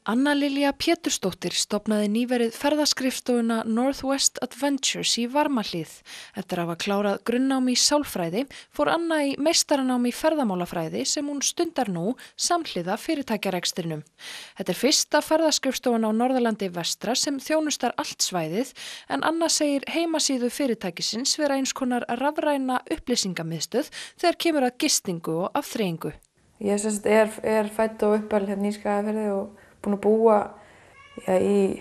Anna Lilja Pétursdóttir stofnaði nýverið ferðaskrifstofuna Northwest Adventures í Varmahlíð. Eftir að hafa klárað grunnnám í sálfræði fór Anna í meistaranám í ferðamálafræði sem hún stundar nú samhliða fyrirtækjarekstrinum. Þetta er fyrsta ferðaskrifstofan á Norðurlandi vestra sem þjónustar allt svæðið en Anna segir heimasíðu fyrirtækisins vera eins konar rafræna upplýsingamiðstöð þegar kemur að gistingu og afþreyingu. Ég er fædd og uppalinn hérna í Skagafirði og búin að búa í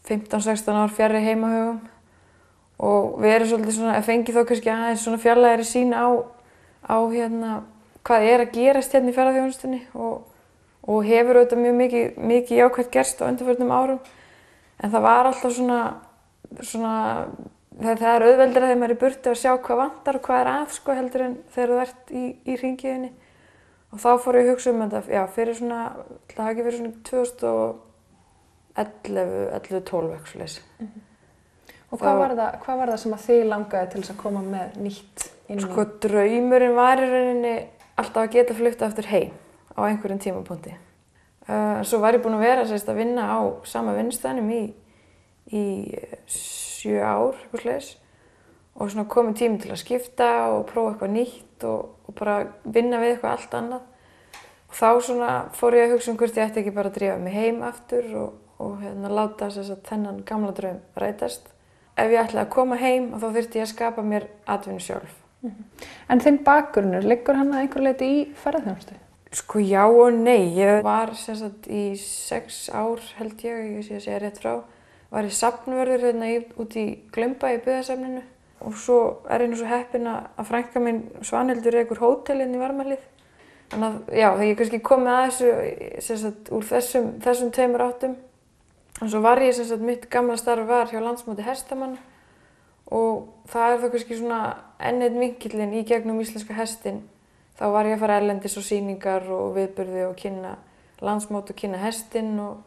15-16 ár fjarri heimahögum og verið svolítið svona, fengið þó kannski aðeins svona fjarlægari sýn á hvað er að gerast hérna í ferðaþjónustunni og hefur auðvitað mjög mikið jákvætt gerst á undanförnum árum. En það var alltaf svona það er auðveldara þegar maður er í burtu að sjá hvað vantar og hvað er að heldur en þegar þú ert í hringiðinni. Og þá fór ég að hugsa þetta, fyrir svona, það hafi ekki verið svona 2011-12 eitthvað. Og hvað var það sem að þið langaði til þess að koma með nýtt inn í? Sko, draumurinn var í rauninni alltaf að geta flutt aftur heim á einhverjum tímapunkti. Svo var ég búin að vera að vinna á sama vinnustæðnum í 7 ár, eitthvað sliðis. Og svona komið tími til að skipta og prófa eitthvað nýtt og bara vinna við eitthvað allt annað. Og þá svona fór ég að hugsa hvort ég ætti ekki bara að drífa mig heim aftur og láta þennan gamla draum rætast. Ef ég ætlaði að koma heim þá þyrfti ég að skapa mér atvinnu sjálf. En þinn bakgrunnur, liggur hann að einhverju leyti í ferðaþjónustu? Sko já og nei. Ég var í 6 ár held ég sé að segja rétt frá. Var ég safnvörður út í Glaumbæ í byggðasafninu. Og svo er ég nú svo heppin að frænka mín Svanhildur rekur hótel í Varmahlíð. Þannig að þegar ég kannski kom með að þessu úr þessum 2 áttum. Og svo var ég mitt gamla starf var hjá Landsmóti hestamanna og það er þá kannski svona enn einn vinkillinn í gegnum íslenska hestinn. Þá var ég að fara erlendis og sýningar og viðburði og kynna landsmót og kynna hestinn og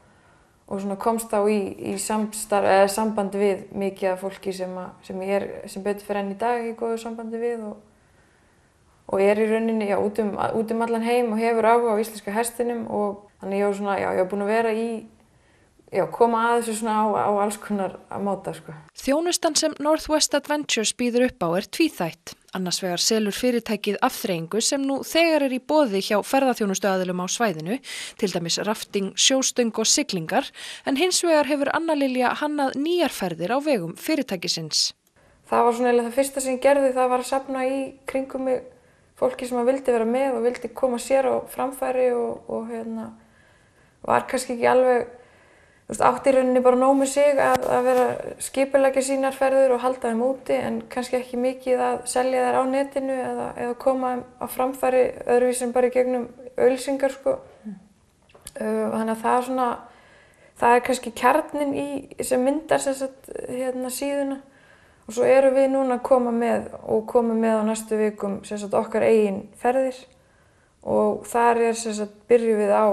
svona komst þá í sambandi við mikið af fólki sem ég er sem betur fyrir enn í dag í góðu sambandi við og er í rauninni út um allan heim og hefur áhuga á íslenska hestinum og þannig ég var búin að vera koma að þessu svona á alls konar að máta sko. Þjónustan sem Northwest Adventures býður upp á er tvíþætt. Annars vegar selur fyrirtækið afþreyingu sem nú þegar er í boði hjá ferðaþjónustuaðilum á svæðinu, til dæmis rafting, sjóstöng og siglingar, en hins vegar hefur Anna Lilja hannað nýjar ferðir á vegum fyrirtækisins. Það var svona eiginlega það fyrsta sem ég gerði, það var að safna í kringum mig fólki sem vildi vera með og vildi koma sér á framfæri og var kannski ekki alveg átti í rauninni bara nóg með sig að vera skipuleggja sínar ferðir og halda þeim úti en kannski ekki mikið að selja þær á netinu eða koma á framfæri öðruvísum bara í gegnum auglýsingar sko. Þannig að það er kannski kjarninn sem myndar síðuna og svo erum við núna að koma með á næstu vikum okkar eigin ferðir og þar byrjum við á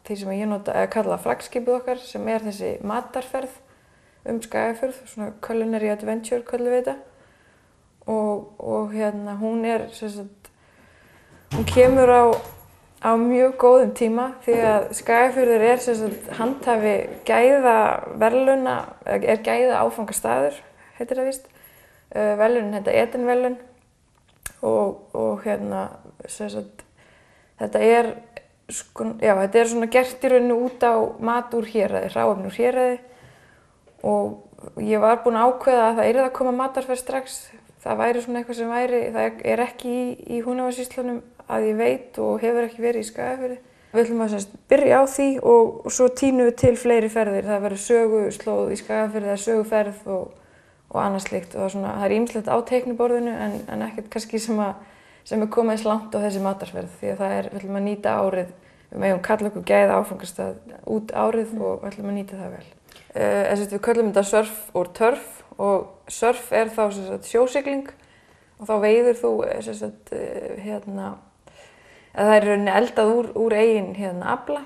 því sem ég nota að kalla flaggskipið okkar sem er þessi matarferð Skagafjörð, svona culinary adventure köllum við þetta og hún er hún kemur á mjög góðum tíma því að Skagafjörður er handhafi gæðaverðlauna, er gæða áfangastaður, heitir það víst. Verðlaunin heita Edenverðlaun og þetta er þetta er svona gert í rauninu út á mat úr héraði, hráefni úr héraði og ég var búin að ákveða að það yrði að koma matarferð strax. Það væri svona eitthvað sem það er ekki í Húnavatnssýslunum að ég veit og hefur ekki verið í Skagafirði. Við ætlum að byrja á því og svo tínum við til fleiri ferðir. Það verður söguslóð í Skagafirði, það er söguferð og annað slíkt og það er ýmislegt á teikniborðinu en ekkert kannski sem er komið eins langt á þessi matarferð því að við ætlum að nýta árið, við megum kalla okkur gæða áfangastað út árið og við ætlum að nýta það vel. Við köllum þetta surf og turf og surf er þá sjósigling og þá veiðir þú það er í rauninni eldað úr eigin afla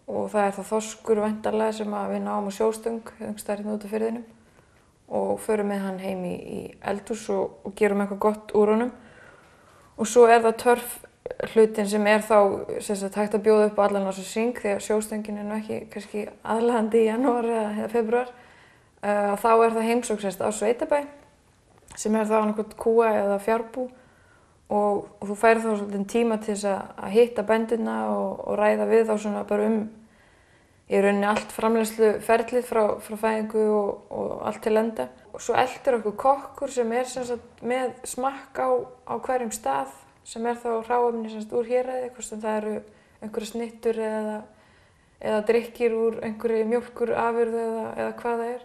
og það er þá þorskur væntanlega sem við náum á sjóstöng hérna út af firðinum og förum með hann heim í eldhús og gerum eitthvað gott úr honum. Og svo er það törf hlutin sem þá hægt að bjóða upp á allan ársins hring því að sjóstöngin nú ekki kannski aðlaðandi í janúar eða febrúar. Þá það heimsókn á sveitabæ sem þá annaðhvort kúa eða fjárbú og þú færð þá svolítinn tíma til þess að hitta bændurna og ræða við þá svona bara í rauninni allt framleiðsluferlið frá fæðingu og allt til enda. Og svo eltir okkur kokkur sem með smakk á hverjum stað sem þá hráefni úr héraði, hvort sem það eru einhverjar snittur eða drykkir úr einhverju mjólkurafurðu eða hvað það er.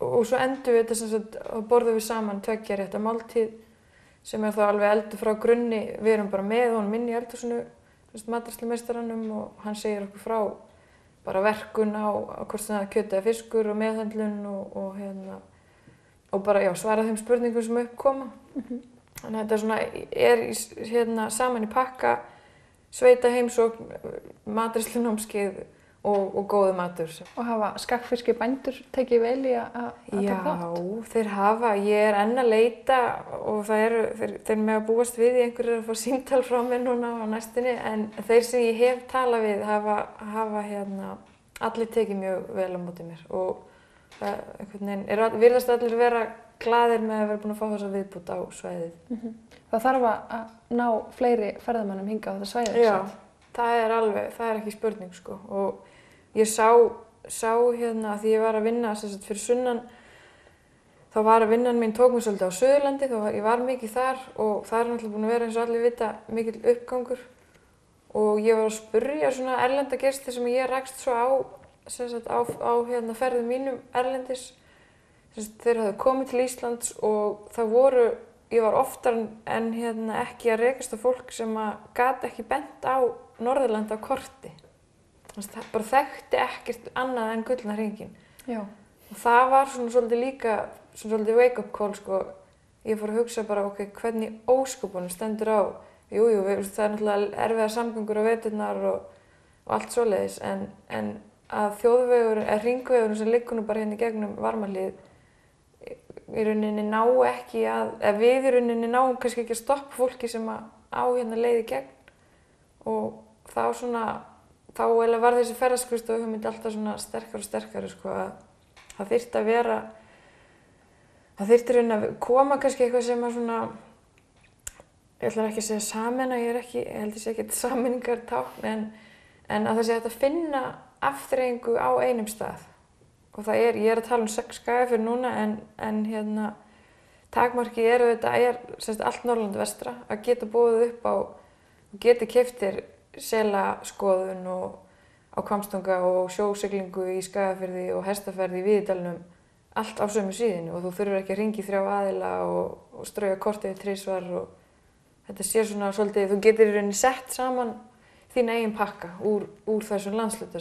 Og svo endum við þetta og borðum við saman tveggja rétta máltíð sem þá alveg eldur frá grunni. Við erum bara með honum inn í eldhúsinu, matreiðslumeistaranum, og hann segir okkur frá bara verkun á hvort sem það er kjöt eða fiskur og meðhöndlun og bara svara þeim spurningum sem upp koma. Þannig að þetta saman í pakka, sveitaheimsókn, matreiðslunámskeið og góður matur. Og hafa Skagfirskir bændur tekið vel í að taka þátt? Já, þeir hafa. Ég er enn að leita og þeir mega búast við í einhverjir að fá símtal frá mér núna á næstunni, en þeir sem ég hef talað við hafa allir tekið mjög vel á móti mér og virðast allir vera glaðir með að vera búin að fá þessa viðbót á svæðið. Það þarf að ná fleiri ferðamönnum hingað á þetta svæði? Já, það er ekki spurning sko. Og ég sá því ég var að vinna fyrir sunnan, þá var að vinnan mín tók mig svolítið á Suðurlandi, ég var mikið þar og það náttúrulega búin að vera eins og allir vita mikill uppgangur. Og ég var að spurja svona erlenda gesti sem ég rakst svo á ferðum mínum erlendis. Þeir hafði komið til Íslands og ég var oftar en ekki að rekast á fólk sem gat ekki bent á Norðurland á korti. Það bara þekkti ekkert annað en gullna hringinn. Og það var svolítið líka svolítið wake up call sko. Ég fór að hugsa bara hvernig ósköpunum stendur á. Jú, það er náttúrulega erfiðar samgöngur á veturnar og allt svoleiðis, en að þjóðvegur eða hringvegur sem liggur nú bara í gegnum Varmahlíð í rauninni ná ekki við í rauninni náum kannski ekki að stoppa fólki sem á leið í gegn. Og þá var þessi ferðaskrifstofa hugmynd alltaf sterkari og sterkari sko, að það þyrfti að vera, það þyrfti rauninni að koma kannski eitthvað sem ég ætla ekki að segja sameina, ég held ég sé ekki sameiningartákn, en að það sé hægt að finna afþreyingu á einum stað. Og ég að tala 6 Skagafjörð núna, en takmarkið allt Norðurland vestra að geta boðið upp á og geta keyptir selaskoðun á Hvammstanga og sjósiglingu í Skagafirði og hestaferð í Víðidalnum allt á sömu síðunni og þú þurfir ekki að hringja í 3 aðila og strauja kortið 3 svar og þetta sé svolítið, þú getur í rauninni sett saman þín eigin pakka úr þessum landshluta.